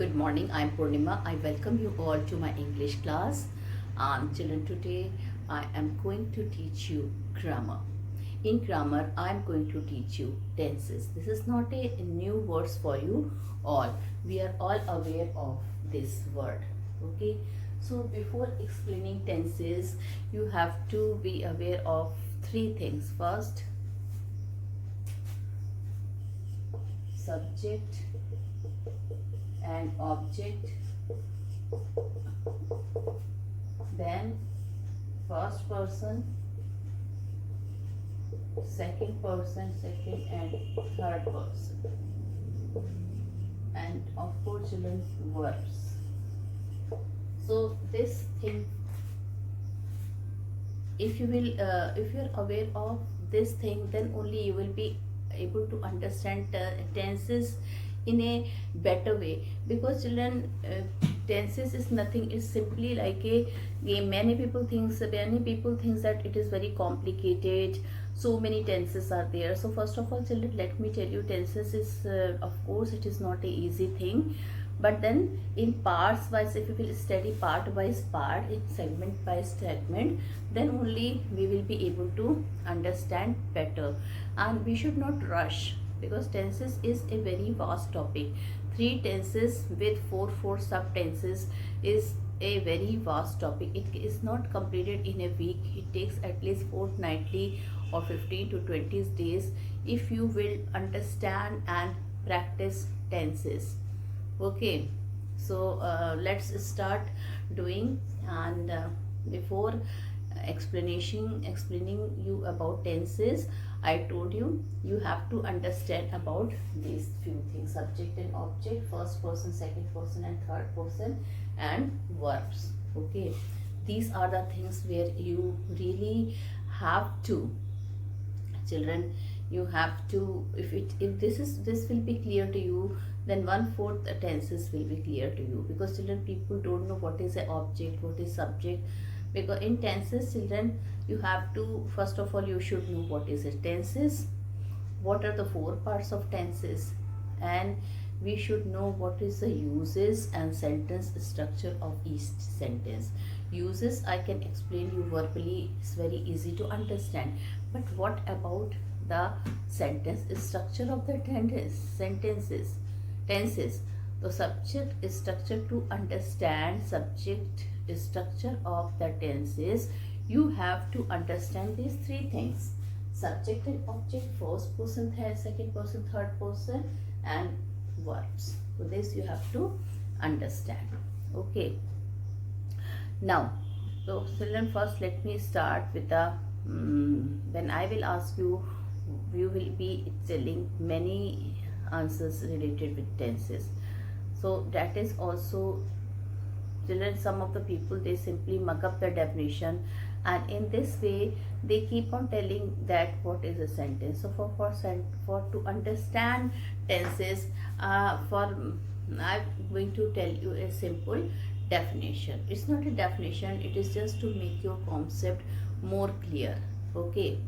Good morning, I'm Purnima. I welcome you all to my English class. Children, today I am going to teach you grammar. In grammar, I am going to teach you tenses. This is not a new words for you all. We are all aware of this word. Okay. So before explaining tenses, you have to be aware of three things. First, subject and object, then first person, second person, second and third person, and of course children, verbs. So this thing, if you are aware of this thing, then only you will be able to understand tenses in a better way. Because children, tenses is nothing, it's simply like a game. Many people think that it is very complicated, so many tenses are there. So first of all children, let me tell you, tenses is of course it is not a easy thing, but then in parts wise, if you will study part wise part, in segment by segment, then only we will be able to understand better. And we should not rush, because tenses is a very vast topic. 3 tenses with 4 sub tenses is a very vast topic. It is not completed in a week. It takes at least fortnightly or 15 to 20 days if you will understand and practice tenses. Okay, so let's start doing. And before explaining you about tenses, I told you have to understand about these few things: subject and object, first person, second person and third person, and verbs. Okay, these are the things where you really have to, children, you have to, if this will be clear to you, then 1/4 tenses will be clear to you. Because children, people don't know what is a object, what is subject. Because in tenses, children, you have to, first of all you should know what is a tenses, what are the 4 parts of tenses, and we should know what is the uses and sentence structure of each sentence. Uses I can explain you verbally, it's very easy to understand, but what about the sentence structure of the tenses? The subject is structure. To understand subject structure of the tenses, you have to understand these 3 things: subject and object, first person, second person, third person, and verbs. So this you have to understand. Okay, now, so children, first let me start with the when I will ask you, you will be telling many answers related with tenses. So that is also, children, some of the people, they simply mug up the definition, and in this way they keep on telling that what is a sentence. So for to understand tenses, I'm going to tell you a simple definition. It's not a definition, it is just to make your concept more clear. Okay,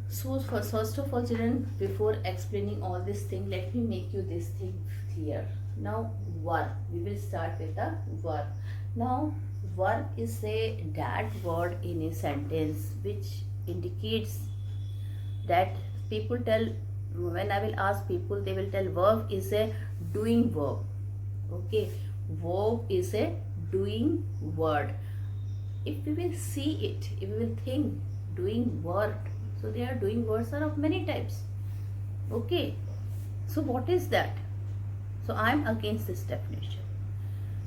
so first of all children, before explaining all this thing, let me make you this thing clear. Now, verb, we will start with the verb. Now, verb is a that word in a sentence which indicates that people tell, when I will ask people, they will tell verb is a doing verb. Okay, verb is a doing word. If we will see it, if we will think doing word, so they are doing words are of many types. Okay, so what is that? So I am against this definition.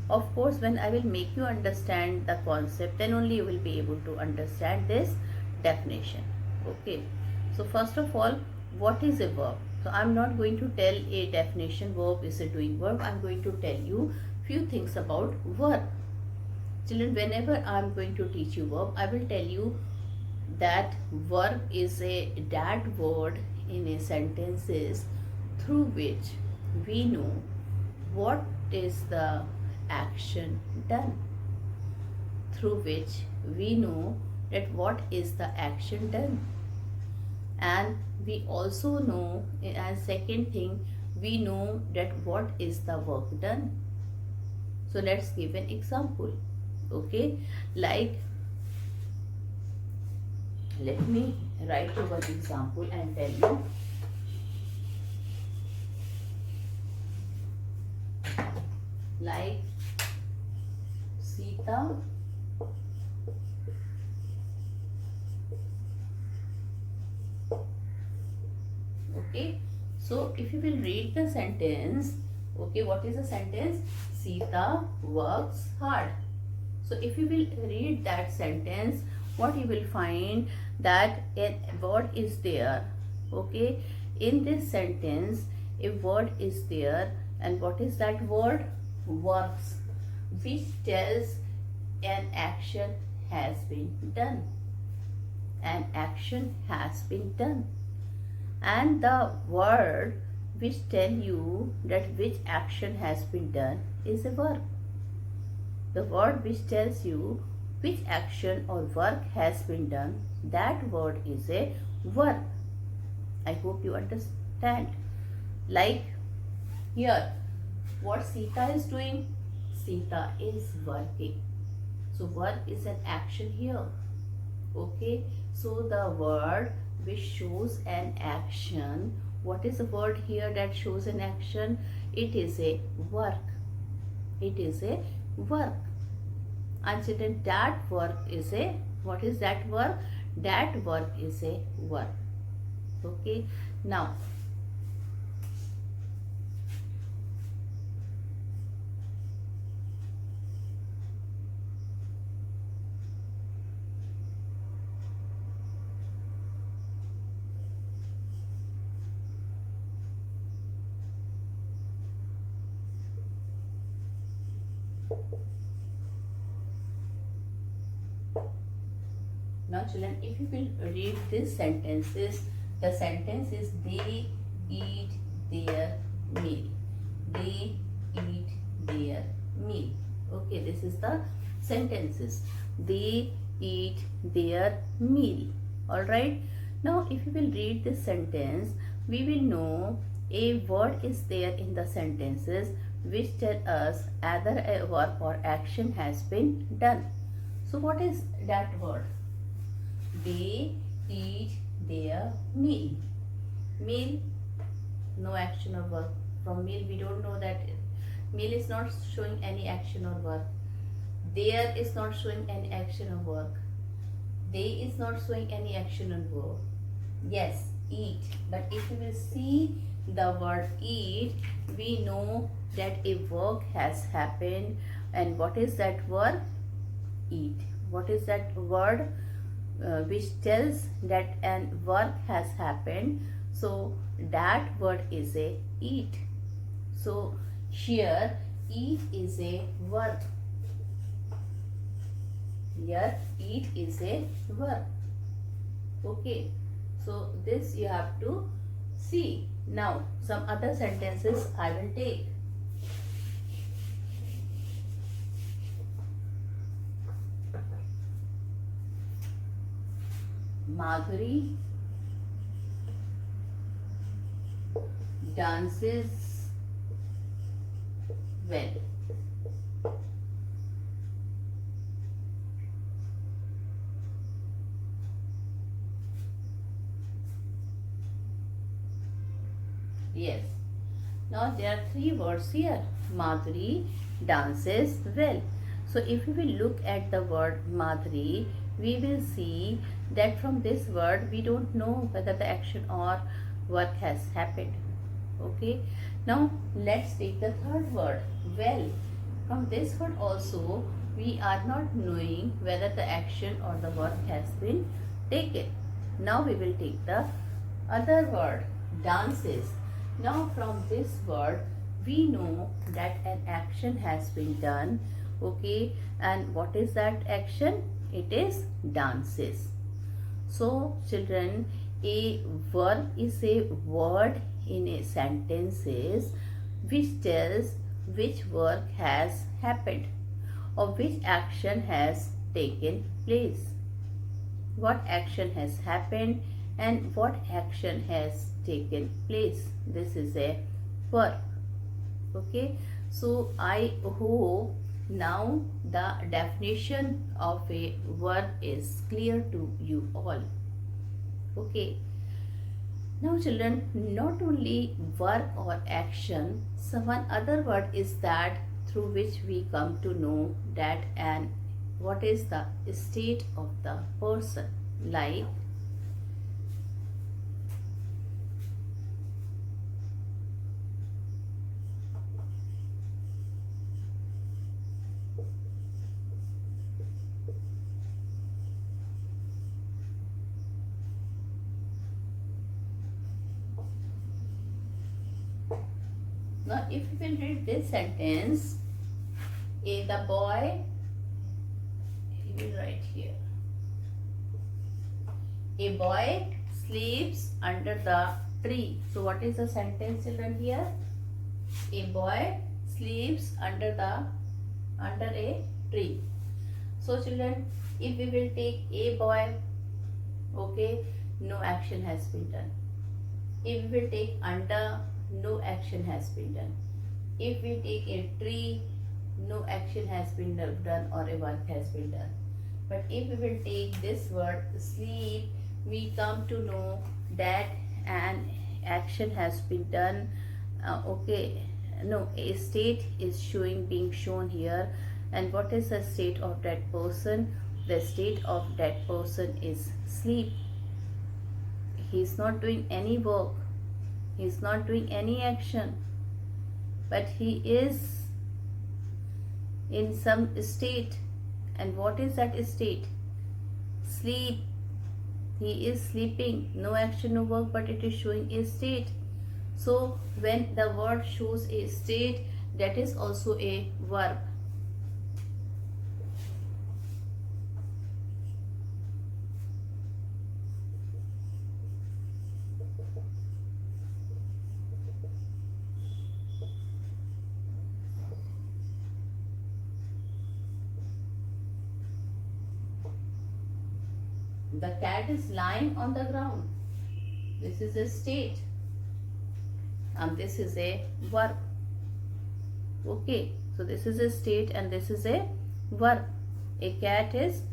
Of course, when I will make you understand the concept, then only you will be able to understand this definition. Okay, so first of all, what is a verb? So I am not going to tell a definition, verb is a doing verb. I am going to tell you few things about verb. Children, whenever I am going to teach you verb, I will tell you that verb is a that word in a sentences through which we know what is the action done. Through which we know that what is the action done. And we also know, and second thing, we know that what is the work done. So let's give an example. Okay, like let me write one example and tell you. Like Sita okay, so if you will read the sentence, okay, what is the sentence? Sita works hard. So if you will read that sentence, what you will find that a word is there. Okay, in this sentence a word is there, and what is that word? Works, which tells an action has been done. An action has been done. And the word which tell you that which action has been done is a verb. The word which tells you which action or work has been done, that word is a verb. I hope you understand. Like here, what Sita is doing? Sita is working. So work is an action here. Okay, so the word which shows an action, what is the word here that shows an action? It is a work. It is a work. And then that work is a, what is that work? That work is a work. Okay, now children, if you will read these sentences, the sentence is they eat their meal. They eat their meal. Okay, this is the sentences. They eat their meal. Alright. Now if you will read this sentence, we will know a word is there in the sentences which tell us either a verb or action has been done. So what is that word? They eat their meal. Meal, no action or verb. From meal we don't know that meal is not showing any action or verb. There is not showing any action or work. They is not showing any action or verb. Yes, eat. But if you will see the word eat, we know that a work has happened. And what is that word? Eat. What is that word? Which tells that an work has happened. So that word is a eat. So here eat is a verb. Here eat is a verb. Okay, so this you have to see. Now some other sentences I will take. Madhuri dances well. Yes. Now there are three words here. Madhuri dances well. So if we will look at the word Madhuri, we will see that from this word we don't know whether the action or work has happened. Okay. Now let's take the third word, well. From this word also we are not knowing whether the action or the work has been taken. Now we will take the other word, dances. Now from this word we know that an action has been done. Okay, and what is that action? It is dances. So children, a verb is a word in a sentences which tells which work has happened or which action has taken place. What action has happened and what action has taken place. This is a verb. Okay, so I hope now the definition of a verb is clear to you all. Okay, now children, not only verb or action, one other word is that through which we come to know that and what is the state of the person, like now if you will read this sentence, the boy, you will write here, a boy sleeps under the tree. So what is the sentence, children, here? A boy sleeps under a tree. So children, if we will take a boy, okay, no action has been done. If we will take under, no action has been done. If we take a tree, no action has been done or a work has been done. But if we will take this word sleep, we come to know that an action has been done. Okay, no, a state is being shown here. And what is the state of that person? The state of that person is sleep. He is not doing any work. He is not doing any action. But he is in some state. And what is that state? Sleep. He is sleeping. No action, no work, but it is showing a state. So when the word shows a state, that is also a verb. The cat is lying on the ground. This is a state. And this is a verb. Okay, so this is a state and this is a verb. A cat is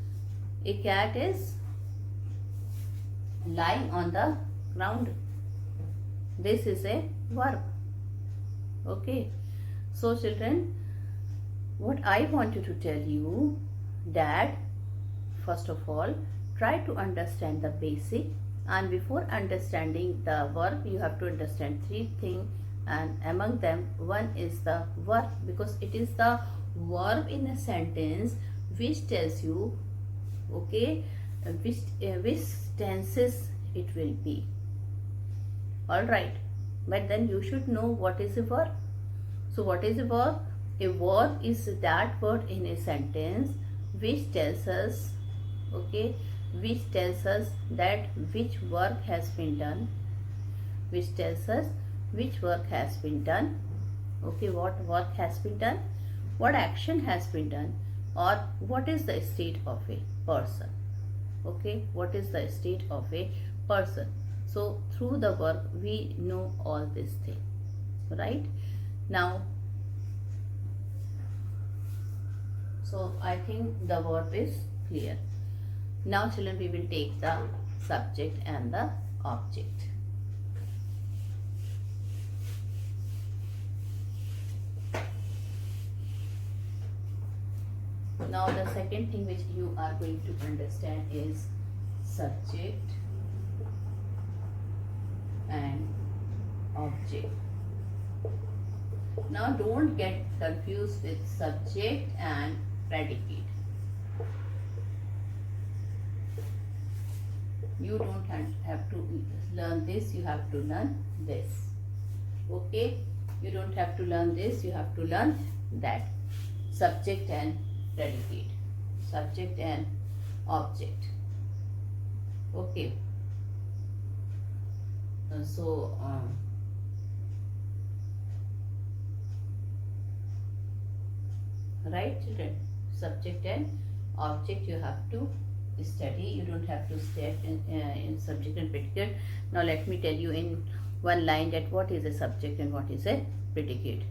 lying on the ground. This is a verb. Okay, so children, what I wanted to tell you that first of all, try to understand the basic, and before understanding the verb you have to understand three things, and among them one is the verb, because it is the verb in a sentence which tells you, okay, which tenses it will be. All right, but then you should know what is a verb. So what is a verb? A verb is that word in a sentence which tells us, okay, which tells us that which work has been done, which tells us which work has been done, okay, what work has been done, what action has been done, or what is the state of a person. Okay, what is the state of a person. So through the work we know all these things, right? Now, so I think the verb is clear. Now children, we will take the subject and the object. Now the second thing which you are going to understand is subject and object. Now don't get confused with subject and predicate. You don't have to learn this, you have to learn this. Okay, you don't have to learn this, you have to learn that. Subject and predicate, subject and object. Okay, so right children, subject and object you have to study. You don't have to stay in subject and predicate. Now let me tell you, in one line that what is a subject and what is a predicate.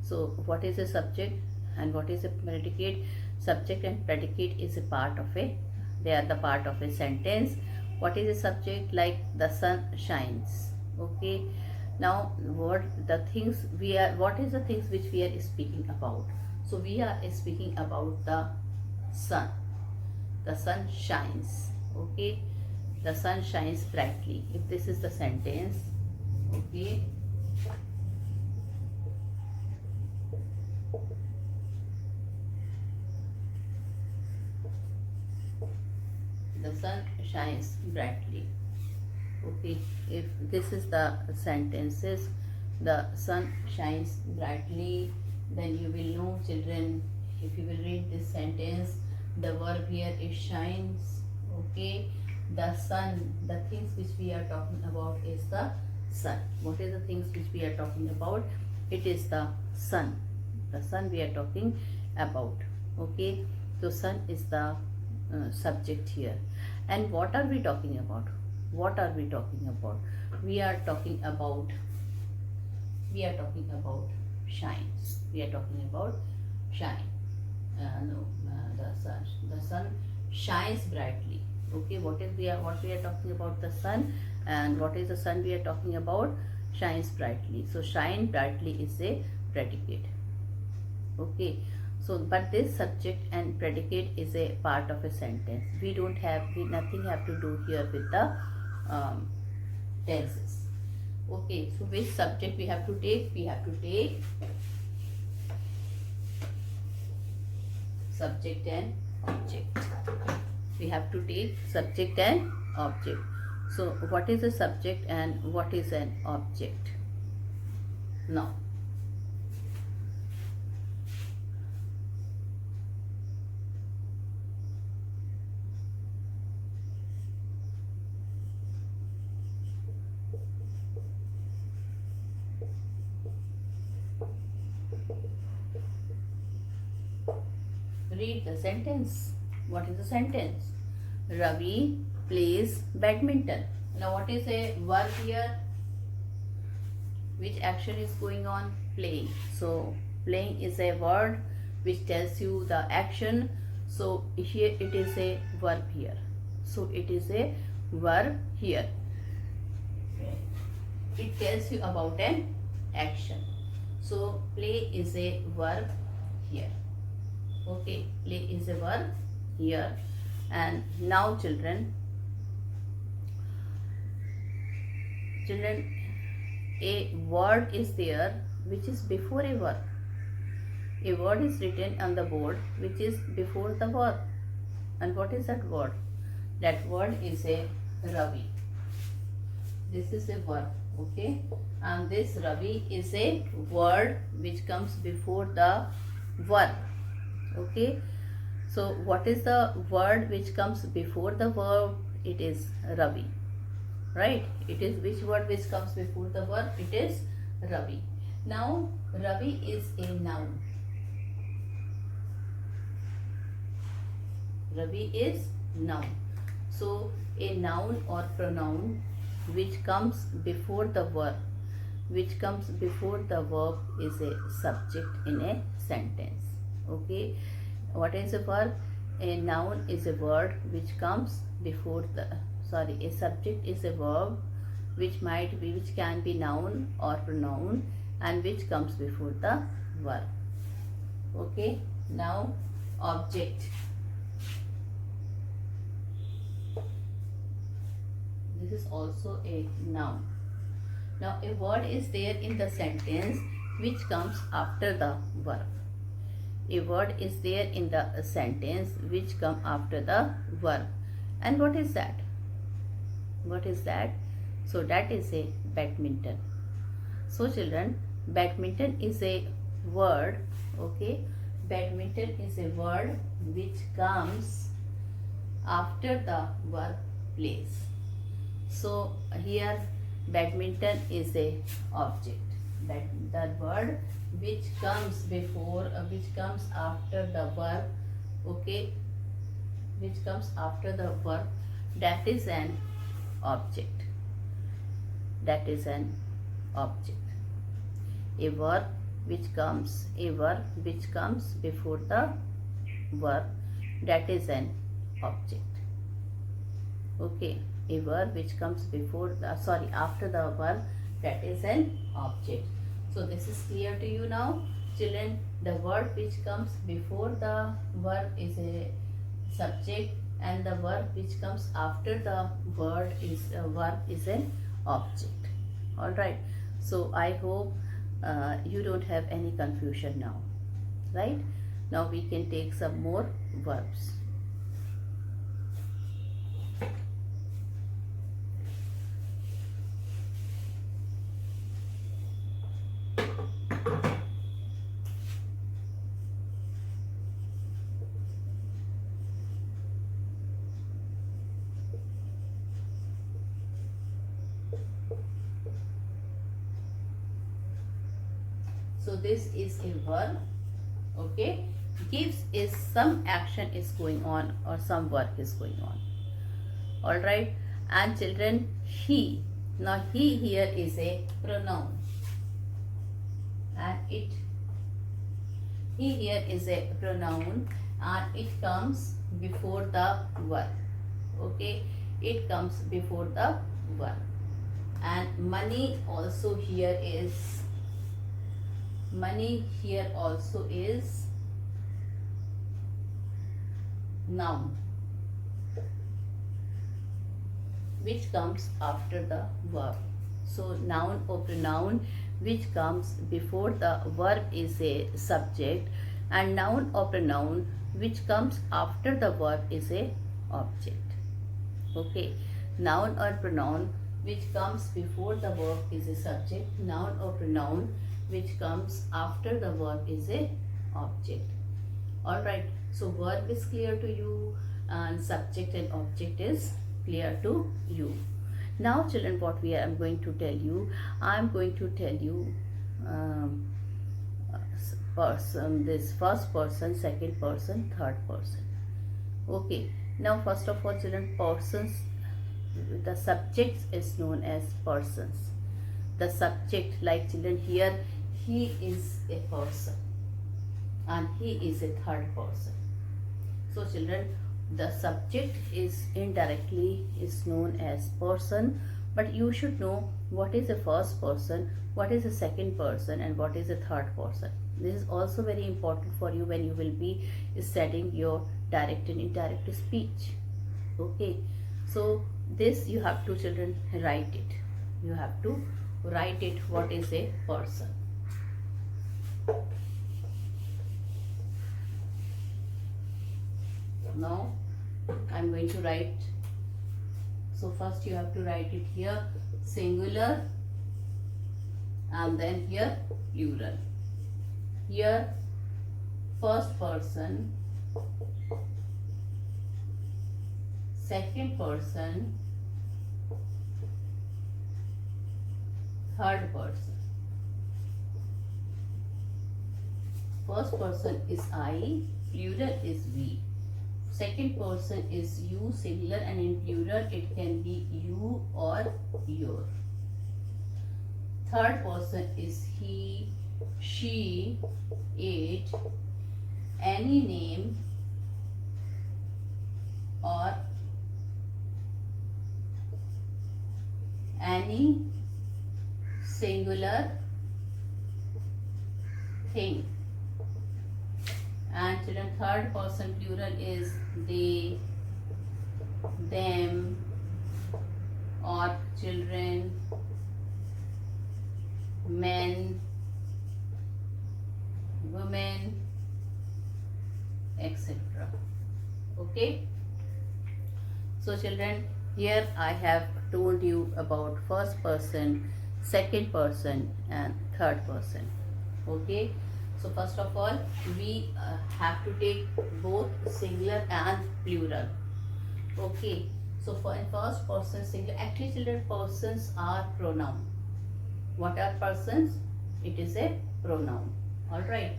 So what is a subject and what is a predicate? Subject and predicate is a part of a, they are the part of a sentence. What is a subject? Like the sun shines. Okay, now what the things we are, what is the things which we are speaking about? So we are speaking about the sun. The sun shines. Okay, the sun shines brightly. If this is the sentence, okay, the sun shines brightly. Okay, if this is the sentences, the sun shines brightly, then you will know, children, if you will read this sentence, the verb here is shines. Okay, the sun, the things which we are talking about is the sun. What is the things which we are talking about? It is the sun. The sun we are talking about. Okay, so sun is the subject here. And what are we talking about? What are we talking about? We are talking about shine. We are talking about shine. The sun shines brightly. Okay, what we are talking about? The sun. And what is the sun we are talking about? Shines brightly. So shine brightly is a predicate. Okay, so but this subject and predicate is a part of a sentence. We nothing have to do here with the tenses. Okay, so which subject we have to take? We have to take subject and object. We have to take subject and object. So what is a subject and what is an object? Now, read the sentence. What is the sentence? Ravi plays badminton. Now what is a verb here? Which action is going on? Playing. So playing is a word which tells you the action. So here it is a verb here. So it is a verb here. It tells you about an action. So play is a verb here. Okay, play is a verb here. And now children, a word is there which is before a verb. A word is written on the board which is before the verb. And what is that word? That word is a Ravi. This is a verb. Okay, and this Ravi is a word which comes before the verb. Okay, so what is the word which comes before the verb? It is Ravi, right? It is which word which comes before the verb? It is Ravi. Now Ravi is a noun. Ravi is noun. So a noun or pronoun which comes before the verb, is a subject in a sentence. Okay, what is a verb? A noun is a word which comes before the, a subject is a verb which can be noun or pronoun and which comes before the verb. Okay, now object. This is also a noun. Now a word is there in the sentence which comes after the verb. A word is there in the sentence which comes after the verb. And what is that? What is that? So that is a badminton. So children, badminton is a word. Okay, badminton is a word which comes after the verb plays. So here badminton is a object. That word which comes before, which comes after the verb, okay, which comes after the verb, that is an object. That is an object. A verb which comes before the verb, that is an object. Okay, a verb which comes before the after the verb, that is an object. So this is clear to you now, children. The word which comes before the verb is a subject, and the verb which comes after the verb is an object. All right. So I hope you don't have any confusion now. Right? Now we can take some more verbs. So this is a verb. Okay, gives is some action is going on or some work is going on. All right. And children, he, now he here is a pronoun, and he here is a pronoun, and it comes before the verb. Okay, it comes before the verb. And money also here is noun, which comes after the verb. So noun or pronoun which comes before the verb is a subject, and noun or pronoun which comes after the verb is a object. Okay, noun or pronoun which comes before the verb is a subject, noun or pronoun which comes after the verb is a object. All right. So verb is clear to you, and subject and object is clear to you. Now children, what I'm going to tell you, I'm going to tell you this first person, second person, third person. Okay. Now first of all, children, persons, the subject is known as persons. The subject, like children here, he is a person and he is a third person. So children, the subject is indirectly is known as person, but you should know what is the first person, what is the second person, and what is the third person. This is also very important for you when you will be studying your direct and indirect speech. Okay, so this you have to, children, write it. You have to write it, what is a person. Now I'm going to write. So first you have to write it here singular, and then here plural. Here first person, second person, third person. First person is I, plural is we. Second person is you, singular, and in plural it can be you or your. Third person is he, she, it, any name or any singular thing. And children, third person plural is they, them, or children, men, women, etc. Okay. So children, here I have told you about first person, second person, and third person. Okay. So first of all, we have to take both singular and plural. Okay. So for in first person singular, actually children, persons are pronoun. What are persons? It is a pronoun. All right.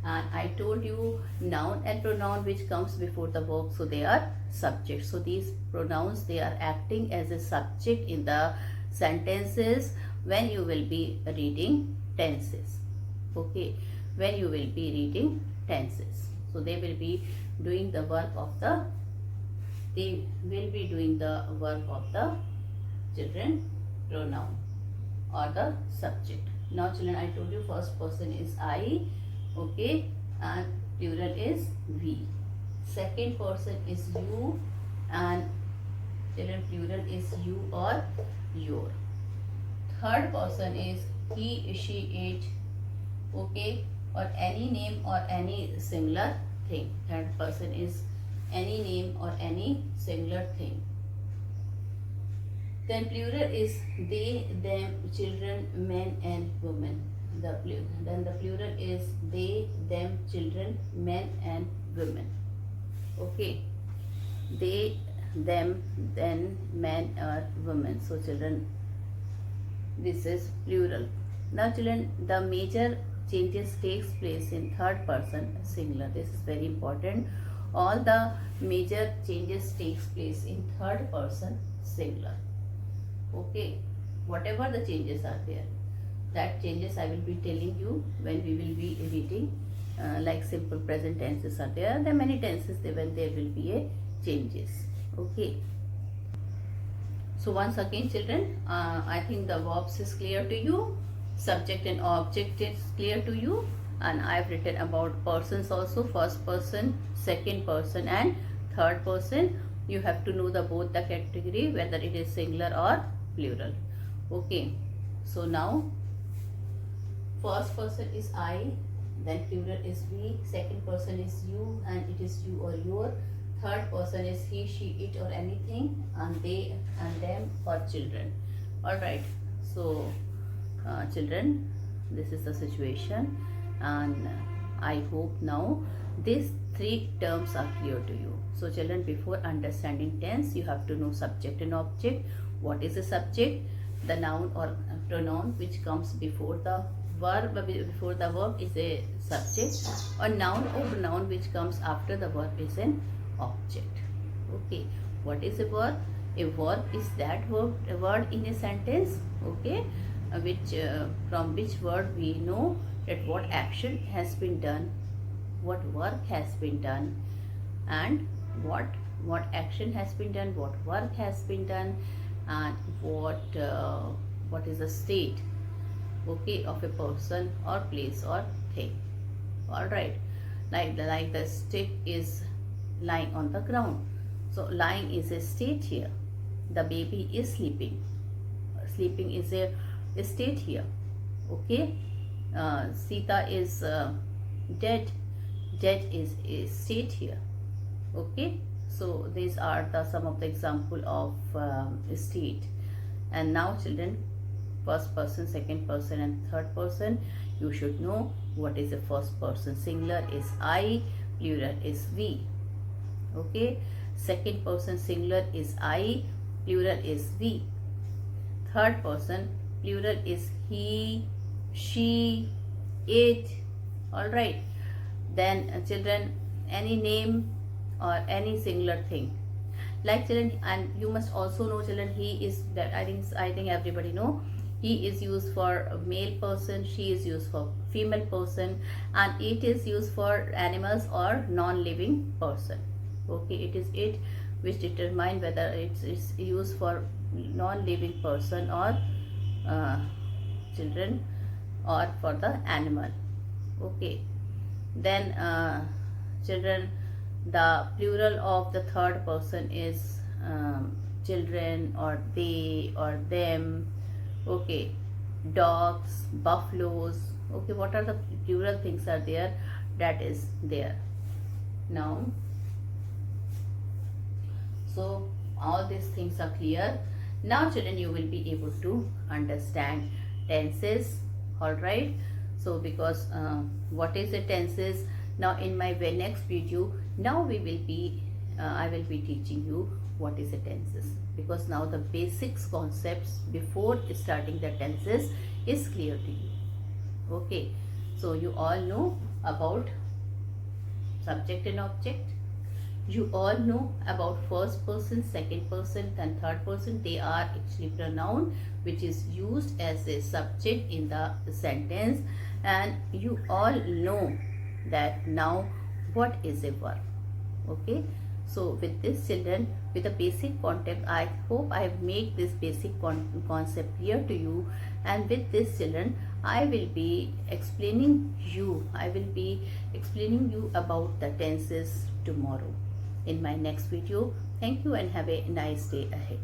And I told you noun and pronoun which comes before the verb, so they are subjects. So these pronouns, they are acting as a subject in the sentences when you will be reading tenses. Okay, when you will be reading tenses. So they will be doing the work of the children pronoun or the subject. Now children, I told you first person is I, okay, and plural is we. Second person is you, and children plural is you or your. Third person is he, she, it, okay, or any name or any similar thing. Third person is any name or any singular thing. Then plural is they, them, children, men and women. Then the plural is they, them, children, men and women. Okay, they, them, then, men or women. So children, this is plural. Now children, the major changes takes place in third person singular. This is very important. All the major changes takes place in third person singular. Okay, whatever the changes are there, that changes I will be telling you when we will be reading. Like simple present tenses are there. There are many tenses when there will be a changes. Okay. So once again children, I think the verbs is clear to you. Subject and object is clear to you. And I have written about persons also. First person, second person and third person. You have to know both the category, whether it is singular or plural. Okay. So now first person is I, then plural is we, second person is you and it is you or your, third person is he, she, it or anything, and they and them or children. Alright, so children, this is the situation, and I hope now these three terms are clear to you. So children, before understanding tense, you have to know subject and object. What is a subject? The noun or pronoun which comes before the verb. Before the verb is a subject. A noun or pronoun which comes after the verb is an object. Okay, what is a verb? A verb is that word in a sentence, okay, from which word we know that what action has been done, what work has been done, and what action has been done, what work has been done, and what is the state, okay, of a person or place or thing. All right, like the stick is lying on the ground. So lying is a state here. The baby is sleeping. Sleeping is a state here. Okay. Sita is dead. Dead is a state here. Okay. So these are some of the example of state. And now children, first person, second person and third person, you should know what is the first person. Singular is I, plural is we. Okay, second person singular is I, plural is we. Third person plural is he, she, it. All right. Then children, any name or any singular thing. Like children, and you must also know children, he is that I think everybody know. He is used for a male person, she is used for female person, and it is used for animals or non-living person. Okay, it is it which determine whether it is used for non-living person or children or for the animal. Okay, then children, the plural of the third person is children or they or them. Okay, dogs, buffaloes. Okay, what are the plural things are there? That is there. Now, so all these things are clear. Now children, you will be able to understand tenses. All right. So because what is the tenses? Now in my next video, now we will be I will be teaching you what is the tenses, because now the basics concepts before starting the tenses is clear to you. Okay, so you all know about subject and object. You all know about first person, second person and third person. They are actually pronoun which is used as a subject in the sentence, and you all know that now what is a verb. Okay, so with this children, with a basic concept, I hope I make this basic concept clear to you, and with this children I will be explaining you about the tenses tomorrow in my next video. Thank you and have a nice day ahead.